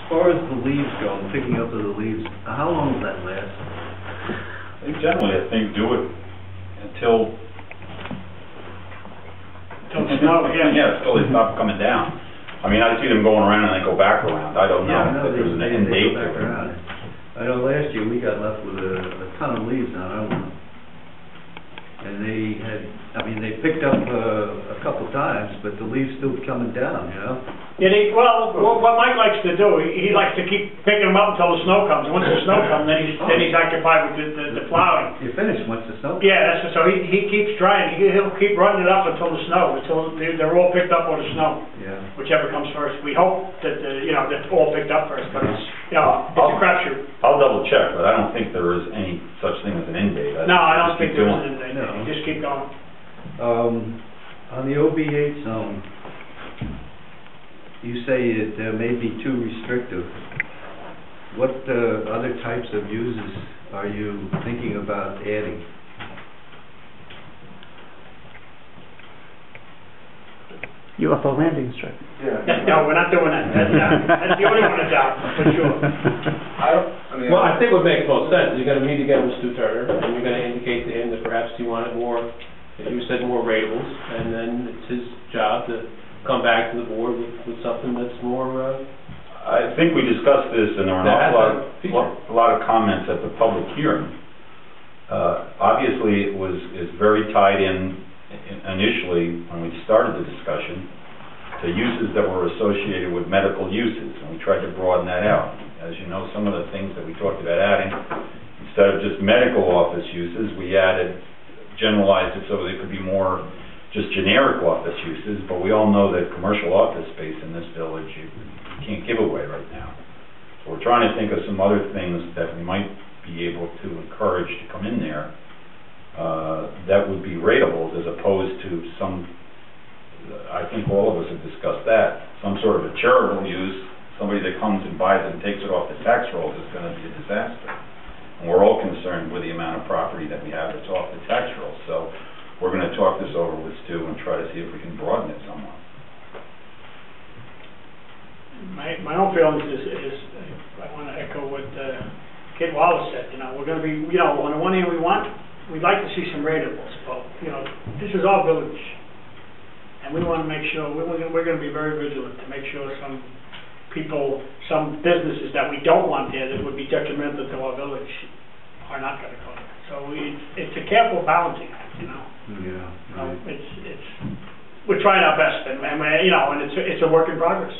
far as the leaves go, picking up of the leaves, how long will that last? Generally, I think do it until snow, yeah, until they stop coming down. I mean, I see them going around and they go back around. I don't know if there's an end date to it. I know last year we got left with a ton of leaves on our one. And they had, I mean, they picked up a couple times, but the leaves still coming down, you know? Yeah, well, what Mike likes to do, he likes to keep picking them up until the snow comes. And once the snow comes, then he's occupied with the plowing. You're finished once the snow comes. Yeah, so he keeps trying. He'll keep running it up until the snow, until they're all picked up with the snow. Yeah. Whichever comes first. We hope that that's all picked up first, but it's it's a crapshoot. I'll double check, but I don't think there is any such thing as an end date. No, I don't think there is an end date. No. Just keep going. On the OB8 zone, you say it may be too restrictive. What other types of uses are you thinking about adding? UFO landing strip. Yeah. No, we're not doing that. That's the only one that's out, for sure. Well, I think what makes most sense, you're going to meet again with Stu Turner, and you're going to indicate to him that perhaps you wanted more, you said more ratables, and then it's his job to come back to the board with something that's more... I think we discussed this, and there were a lot of comments at the public hearing. Obviously, is very tied in initially when we started the discussion to uses that were associated with medical uses, and we tried to broaden that out. As you know, some of the things that we talked about adding, instead of just medical office uses, we generalized it so that it could be more just generic office uses, but we all know that commercial office space in this village you can't give away right now. So we're trying to think of some other things that we might be able to encourage to come in there that would be ratables as opposed to some, I think all of us have discussed that, some sort of a charitable use. Somebody that comes and buys it and takes it off the tax rolls is going to be a disaster. And we're all concerned with the amount of property that we have that's off the tax rolls. So we're going to talk this over with Stu and try to see if we can broaden it somewhat. My own feelings is I want to echo what Kid Wallace said. We're going to be, on the one hand we'd like to see some ratables, but this is our village, and we want to make sure we're going to be very vigilant to make sure some people, some businesses that we don't want there that would be detrimental to our village are not going to come. So it's a careful balancing act, Yeah. Right. We're trying our best, and it's a work in progress.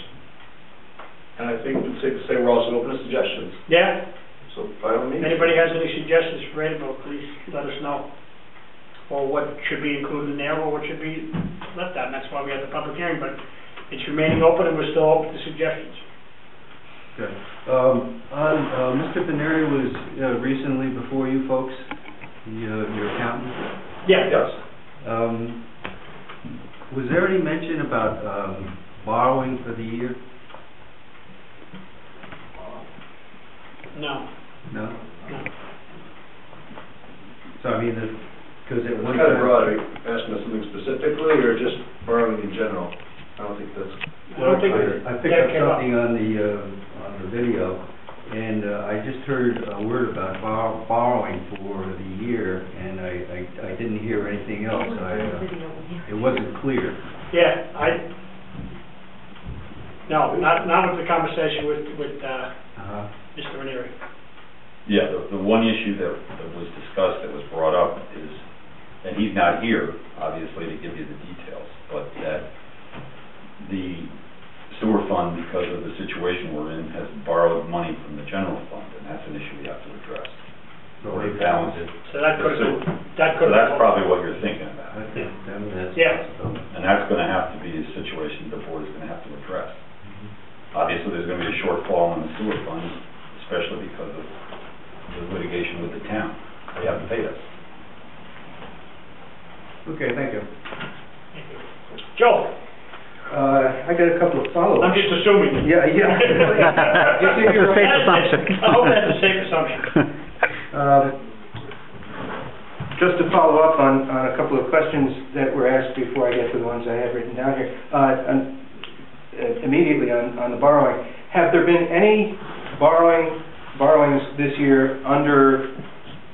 And I think it's safe to say we're also open to suggestions. Yeah. So by all means. If anybody has any suggestions for ratable, please let us know. Or what should be included in there, or what should be left out. And that's why we have the public hearing. But it's remaining open, and we're still open to suggestions. Good. Mr. Beneri was recently before you folks, your accountant? Yeah. Yes. Was there any mention about borrowing for the year? No. No? No. So, I mean, because it was kind of broad. Are you asking us something specifically, or just borrowing in general? I don't think that's... I picked up something on the video, and I just heard a word about borrowing for the year, and I didn't hear anything else. It wasn't clear. Yeah, no, not with the conversation with Mr. Ranieri. Yeah, the one issue that was discussed, that was brought up is, and he's not here, obviously, to give you the details, but that the sewer fund, because of the situation we're in, has borrowed money from the general fund, and that's an issue we have to address. So they balance it. So that's probably what you're thinking about. Yeah. And that's going to have to be a situation the board is going to have to address. Obviously, there's going to be a shortfall in the sewer fund, especially because of the litigation with the town. They haven't paid us. Okay, thank you. Joe. I got a couple of follow-ups. I'm just assuming. Yeah. It's a safe assumption. I hope that's a safe assumption. Just to follow up on a couple of questions that were asked before I get to the ones I have written down here. Immediately on the borrowing, Have there been any borrowings this year under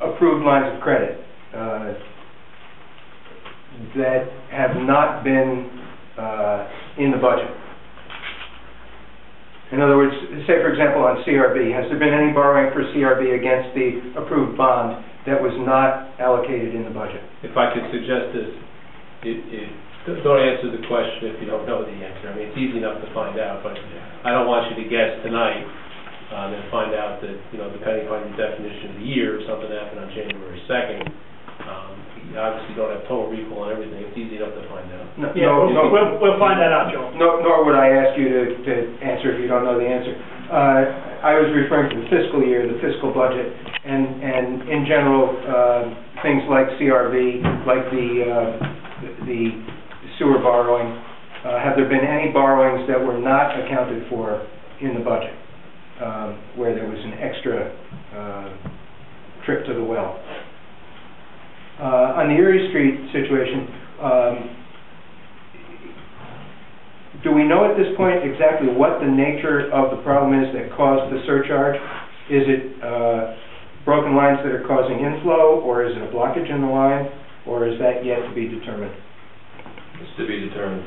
approved lines of credit that have not been in the budget? In other words, say for example on CRB, has there been any borrowing for CRB against the approved bond that was not allocated in the budget? If I could suggest this, don't answer the question if you don't know the answer. I mean, it's easy enough to find out, but I don't want you to guess tonight and find out that, depending upon your definition of the year, if something happened on January 2nd, you obviously don't have total recall on everything. It's easy enough to find out. We'll find that out, Joe. Nor would I ask you to answer if you don't know the answer. I was referring to the fiscal year, the fiscal budget, and in general, things like CRV, like the sewer borrowing. Have there been any borrowings that were not accounted for in the budget, where there was an extra trip to the well? On the Erie Street situation, do we know at this point exactly what the nature of the problem is that caused the surcharge? Is it broken lines that are causing inflow, or is it a blockage in the line, or is that yet to be determined? It's to be determined.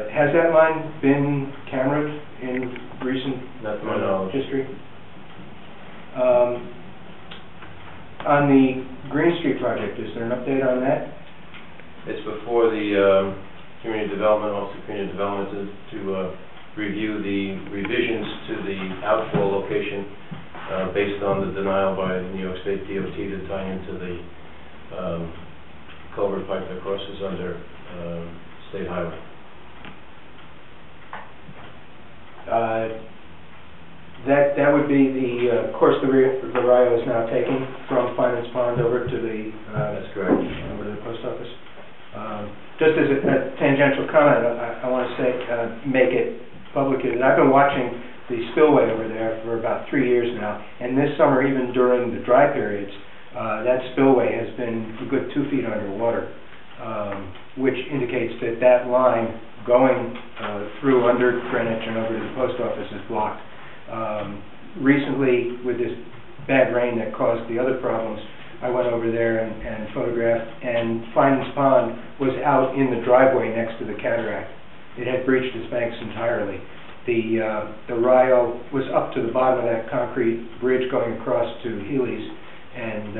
Has that line been cameraed in recent history? On the Green Street project, is there an update on that? It's before the Community Development Office of Community Development to review the revisions to the outflow location based on the denial by the New York State DOT to tie into the culvert pipe that crosses under State Highway. That would be the course the Rio is now taking from Finance Pond over to the that's correct. Over to the post office. Just as a tangential comment, I want to make it public. And I've been watching the spillway over there for about 3 years now, and this summer, even during the dry periods, that spillway has been a good 2 feet underwater, which indicates that line going through under Greenwich and over to the post office is blocked. Recently, with this bad rain that caused the other problems, I went over there and photographed, and Finance Pond was out in the driveway next to the cataract. It had breached its banks entirely. The Rio was up to the bottom of that concrete bridge going across to Healy's, and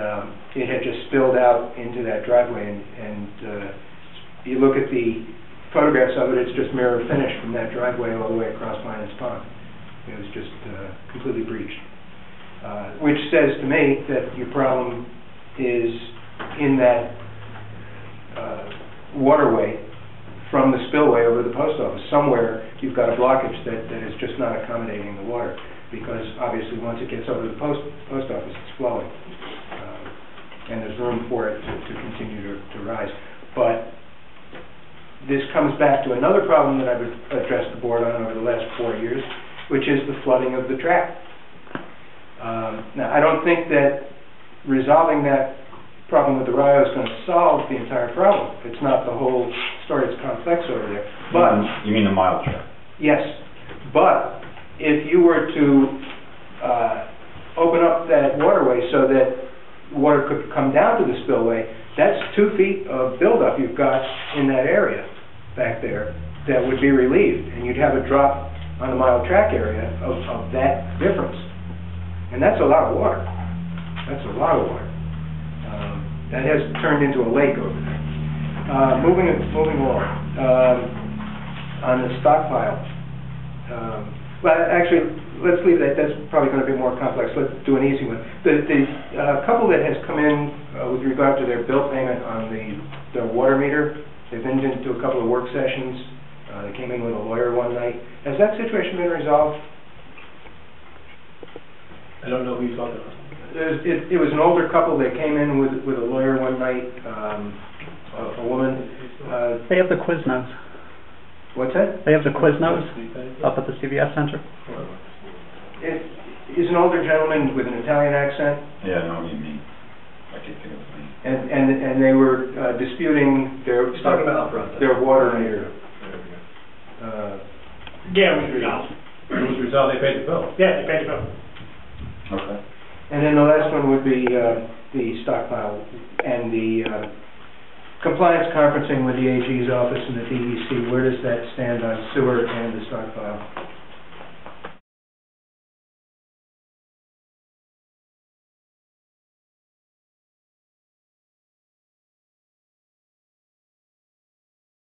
it had just spilled out into that driveway, and you look at the photographs of it, it's just mirror finished from that driveway all the way across Finance Pond. It was just completely breached, which says to me that your problem is in that waterway from the spillway over to the post office. Somewhere you've got a blockage that is just not accommodating the water, because obviously once it gets over to the post office, it's flowing, and there's room for it to continue to rise. But this comes back to another problem that I've addressed the board on over the last 4 years, which is the flooding of the track. Now, I don't think that resolving that problem with the Rio is going to solve the entire problem. It's not the whole story. It's complex over there. But you mean the mile track? Yes, but if you were to open up that waterway so that water could come down to the spillway, that's 2 feet of buildup you've got in that area back there that would be relieved, and you'd have a drop on the mile track area of that difference. And that's a lot of water. That's a lot of water. That has turned into a lake over there. Moving along. On the stockpile. Well, actually, let's leave that. That's probably going to be more complex. Let's do an easy one. The couple that has come in with regard to their bill payment on the water meter, they've been into a couple of work sessions. They came in with a lawyer one night. Has that situation been resolved? I don't know who you're talking about. It was an older couple that came in with a lawyer one night, a woman. They have the Quiznos. What's that? They have the Quiznos up at the CVS Center. He's an older gentleman with an Italian accent. Yeah, I know what you mean. I can't think of his name. And they were disputing their water meter. Yeah, it was resolved. It was resolved, they paid the bill. Yeah, they paid the bill. Okay. And then the last one would be the stockpile and the compliance conferencing with the AG's office and the DEC. Where does that stand on sewer and the stockpile?